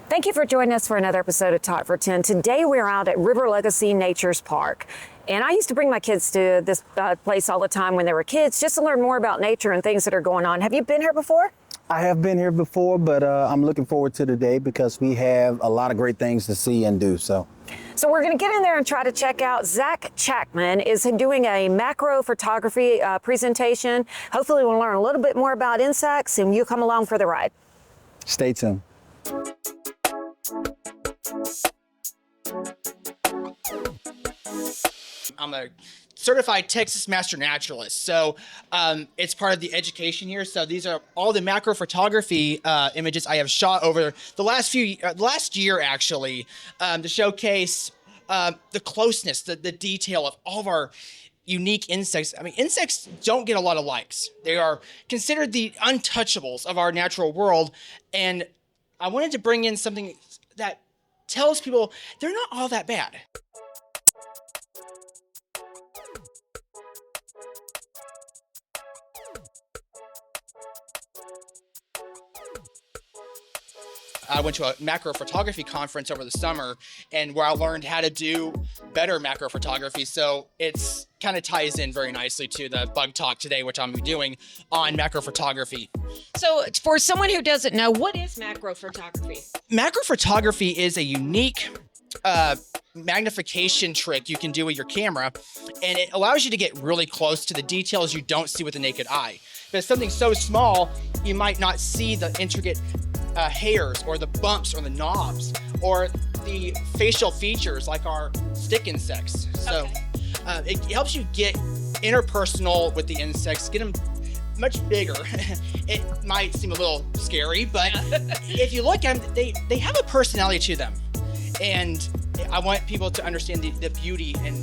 Thank you for joining us for another episode of Talk for 10. Today we're out at River Legacy Nature's Park. And I used to bring my kids to this place all the time when they were kids just to learn more about nature and things that are going on. Have you been here before? I have been here before, but I'm looking forward to today because we have a lot of great things to see and do. So we're going to get in there and try to check out. Zach Chapman is doing a macro photography presentation. Hopefully we'll learn a little bit more about insects and you come along for the ride. stay tuned. I'm a certified Texas master naturalist. So it's part of the education here. So these are all the macro photography images I have shot over the last year actually, to showcase the closeness, the detail of all of our unique insects. I mean, insects don't get a lot of likes. They are considered the untouchables of our natural world. And I wanted to bring in something that tells people they're not all that bad. I went to a macro photography conference over the summer and where I learned how to do better macro photography. So it's kind of ties in very nicely to the bug talk today, which I'm doing on macro photography. So for someone who doesn't know, what is macro photography? Macro photography is a unique magnification trick you can do with your camera, and it allows you to get really close to the details you don't see with the naked eye. But something so small, you might not see the intricate hairs or the bumps or the knobs or the facial features like our stick insects. So it helps you get interpersonal with the insects, get them much bigger. It might seem a little scary, but if you look at them, they have a personality to them. And I want people to understand the beauty and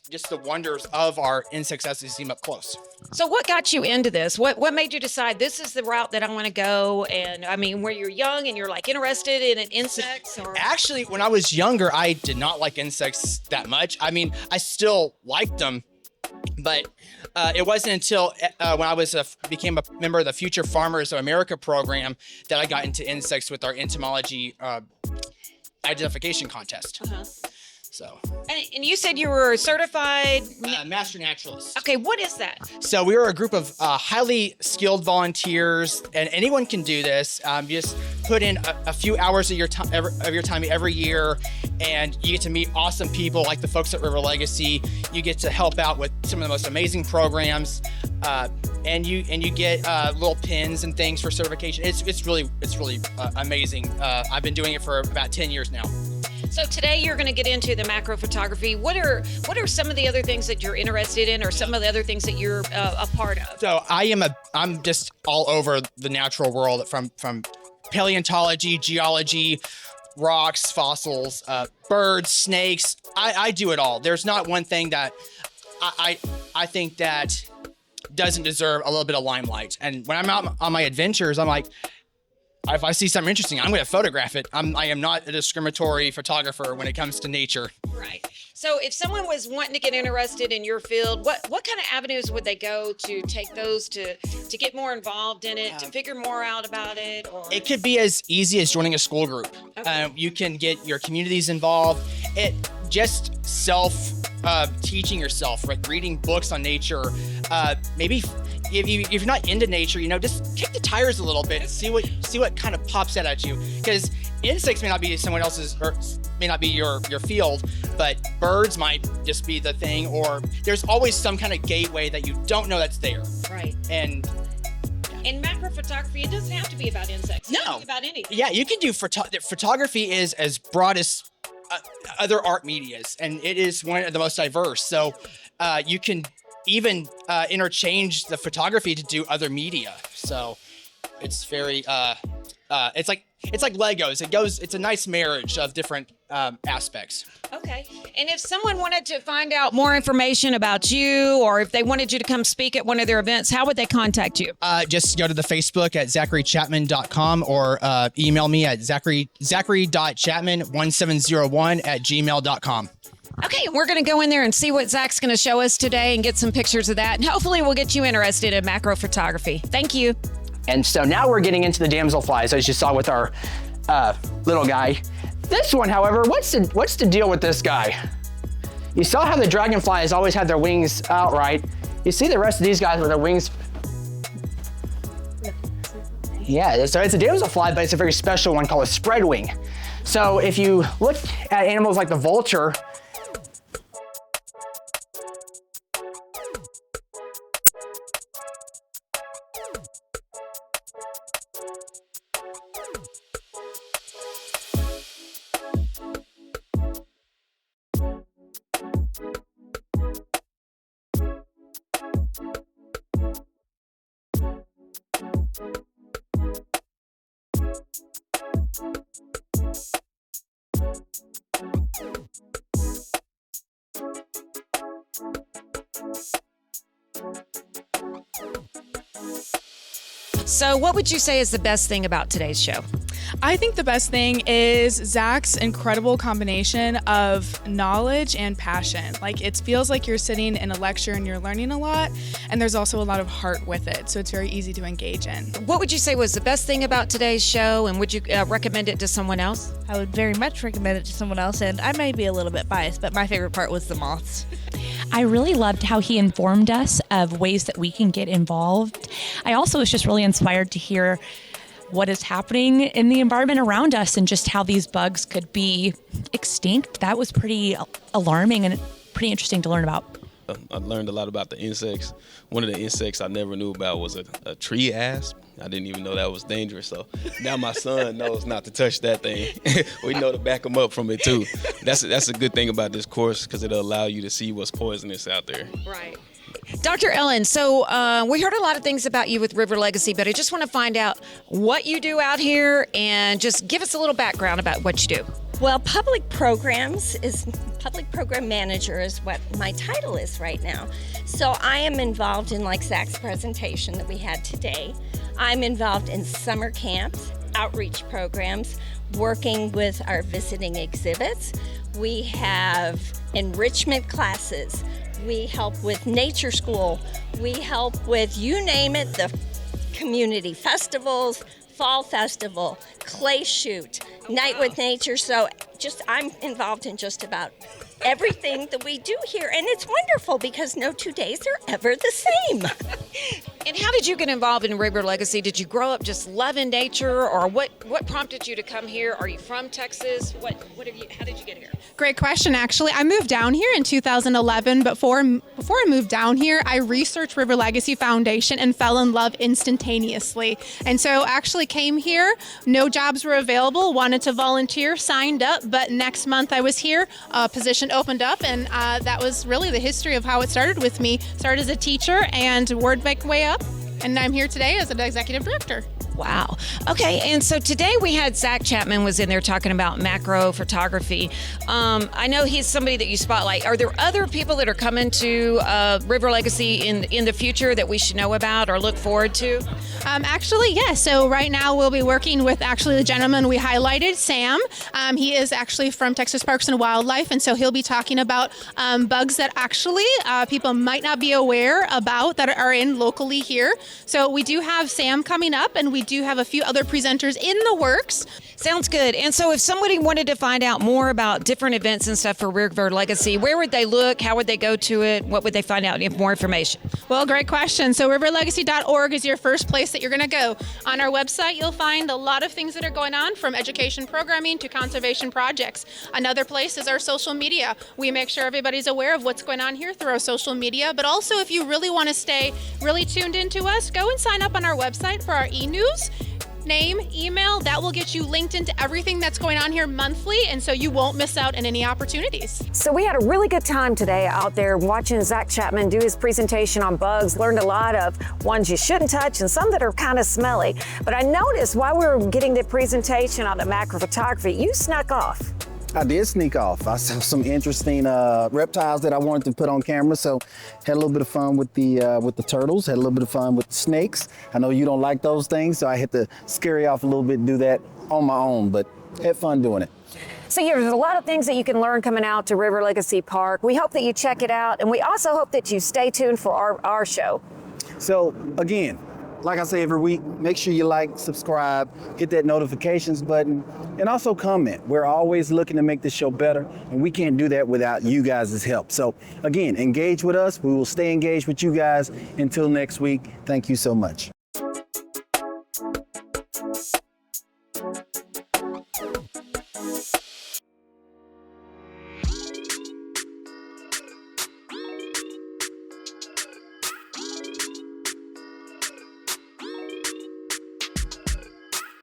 just the wonders of our insects as they see them up close. So what got you into this? What made you decide this is the route that I want to go? And I mean, where you're young and you're like interested in insects? Or... Actually, when I was younger, I did not like insects that much. I mean, I still liked them, but it wasn't until when I became a member of the Future Farmers of America program that I got into insects with our entomology identification contest. So. And you said you were a certified master naturalist. Okay, what is that? So we are a group of highly skilled volunteers, and anyone can do this. You just put in a few hours of your time every year, and you get to meet awesome people like the folks at River Legacy. You get to help out with some of the most amazing programs, and you get little pins and things for certification. It's really amazing. I've been doing it for about 10 years now. So today you're going to get into the macro photography. What are some of the other things that you're interested in, or some of the other things that you're a part of? So I'm just all over the natural world, from paleontology, geology, rocks, fossils, birds, snakes. I do it all. There's not one thing that I think that doesn't deserve a little bit of limelight. And when I'm out on my adventures, I'm like, if I see something interesting, I'm going to photograph it. I am not a discriminatory photographer when it comes to nature. Right. So if someone was wanting to get interested in your field, what kind of avenues would they go to take those to get more involved in it, to figure more out about it? Or... It could be as easy as joining a school group. Okay. You can get your communities involved. It just teaching yourself, right? Reading books on nature, maybe. If you're not into nature, just kick the tires a little bit and see what kind of pops out at you. Because insects may not be someone else's, or may not be your field, but birds might just be the thing. Or there's always some kind of gateway that you don't know that's there. Right. And in macro photography, it doesn't have to be about insects. No. It can be about anything. Yeah, you can do photography is as broad as other art medias, and it is one of the most diverse. So you can even interchange the photography to do other media. So it's very it's like Legos. It's a nice marriage of different aspects. Okay. And if someone wanted to find out more information about you, or if they wanted you to come speak at one of their events, how would they contact you? Just go to the Facebook at zacharychapman.com or email me at zachary.chapman1701@gmail.com. Okay, we're going to go in there and see what Zach's going to show us today and get some pictures of that. And hopefully we'll get you interested in macro photography. Thank you. And so now we're getting into the damselflies, as you saw with our little guy. This one, however, what's the deal with this guy? You saw how the dragonflies always have their wings out, right? You see the rest of these guys with their wings. Yeah, so it's a damselfly, but it's a very special one called a spread wing. So if you look at animals like the vulture, So what would you say is the best thing about today's show? I think the best thing is Zach's incredible combination of knowledge and passion. Like, it feels like you're sitting in a lecture and you're learning a lot, and there's also a lot of heart with it, so it's very easy to engage in. What would you say was the best thing about today's show, and would you recommend it to someone else? I would very much recommend it to someone else, and I may be a little bit biased, but my favorite part was the moths. I really loved how he informed us of ways that we can get involved. I also was just really inspired to hear what is happening in the environment around us and just how these bugs could be extinct. That was pretty alarming and pretty interesting to learn about. I learned a lot about the insects. One of the insects I never knew about was a tree asp. I didn't even know that was dangerous. So now my son knows not to touch that thing. We know to back him up from it too. That's a good thing about this course, because it'll allow you to see what's poisonous out there. Right. Dr. Ellen, so we heard a lot of things about you with River Legacy, but I just want to find out what you do out here and just give us a little background about what you do. Well, public program manager is what my title is right now. So I am involved in, like Zach's presentation that we had today. I'm involved in summer camps, outreach programs, working with our visiting exhibits. We have enrichment classes. We help with nature school. We help with, you name it, the community festivals, fall festival, clay shoot, night with nature. So I'm involved in just about everything that we do here. And it's wonderful because no 2 days are ever the same. And how did you get involved in River Legacy? Did you grow up just loving nature, or what prompted you to come here? Are you from Texas? How did you get here? Great question, actually. I moved down here in 2011. Before I moved down here, I researched River Legacy Foundation and fell in love instantaneously. And so actually came here, no jobs were available, wanted to volunteer, signed up, but next month I was here, a position opened up, and that was really the history of how it started with me. Started as a teacher and worked my way up, and I'm here today as an executive director. Wow. Okay, and so today we had Zach Chapman was in there talking about macro photography. I know he's somebody that you spotlight. Are there other people that are coming to River Legacy in the future that we should know about or look forward to? Actually, yes. So right now we'll be working with actually the gentleman we highlighted, Sam. He is actually from Texas Parks and Wildlife, and so he'll be talking about bugs that actually people might not be aware about that are in locally here. So we do have Sam coming up, and we do have a few other presenters in the works. Sounds good. And so if somebody wanted to find out more about different events and stuff for River Legacy, where would they look? How would they go to it? What would they find out? More information? Well, great question. So riverlegacy.org is your first place that you're going to go. On our website, you'll find a lot of things that are going on, from education programming to conservation projects. Another place is our social media. We make sure everybody's aware of what's going on here through our social media. But also, if you really want to stay really tuned into us, go and sign up on our website for our e-news. Name, email, that will get you linked into everything that's going on here monthly, and so you won't miss out on any opportunities. So we had a really good time today out there watching Zach Chapman do his presentation on bugs, learned a lot of ones you shouldn't touch and some that are kind of smelly. But I noticed while we were getting the presentation on the macro photography, you snuck off. I did sneak off. I saw some interesting reptiles that I wanted to put on camera, so had a little bit of fun with the turtles, had a little bit of fun with the snakes. I know you don't like those things, so I had to scare you off a little bit and do that on my own, but had fun doing it. So yeah, there's a lot of things that you can learn coming out to River Legacy Park. We hope that you check it out, and we also hope that you stay tuned for our show. So again, like I say every week, make sure you like, subscribe, hit that notifications button, and also comment. We're always looking to make this show better, and we can't do that without you guys' help. So again, engage with us. We will stay engaged with you guys until next week. Thank you so much.